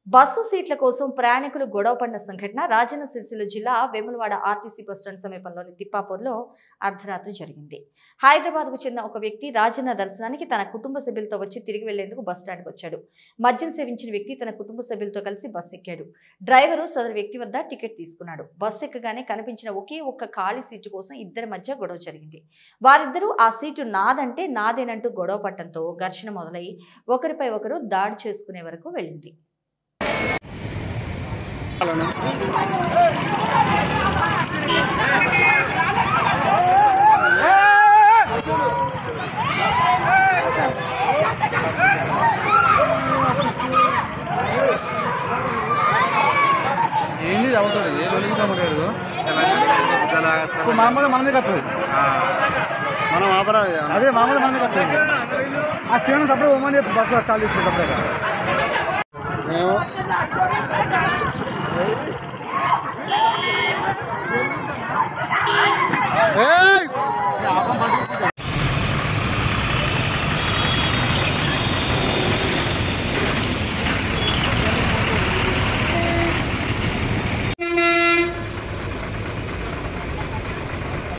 Bus సీట్ల కోసం ప్రయాణికులు గొడవ పడిన సంఘటన రాజన్న సిరిసిల్ల జిల్లా వేములవాడ ఆర్టీసీ బస్టాండ్ సమీపంలోని తిప్పాపూర్లో అర్ధరాత్రి జరిగింది. హైదరాబాద్కు చెందిన ఒక వ్యక్తి రాజన్న దర్శనానికి తన కుటుంబ సభ్యులతో వచ్చి తిరిగి వెళ్లేందుకు బస్టాండ్కి వచ్చాడు. మద్యం సేవించిన వ్యక్తి తన కుటుంబ సభ్యులతో కలిసి బస్సు ఎక్కాడు. డ్రైవరు సదరు వ్యక్తి వద్ద టికెట్ తీసుకున్నాడు. బస్సు ఎక్కగానే కనిపించిన ఒకే ఒక్క ఖాళీ సీటు కోసం ఇద్దరి మధ్య గొడవ జరిగింది. వారిద్దరూ ఆ సీటు నాదంటే నాదేనంటూ గొడవ పడటంతో ఘర్షణ మొదలై ఒకరిపై ఒకరు దాడి చేసుకునే వరకు వెళ్ళింది. ఏంది అవుతుంది ఏ రోజు కమ్మలేదు మామూలుగా మనమే కట్టదు మనం ఆపరాదు అదే మామూలుగా మనమే కట్టదు ఆ శివన్ సప్పుడు ఓమని బస్సు స్టాల్ తీసుకుంటాం మేము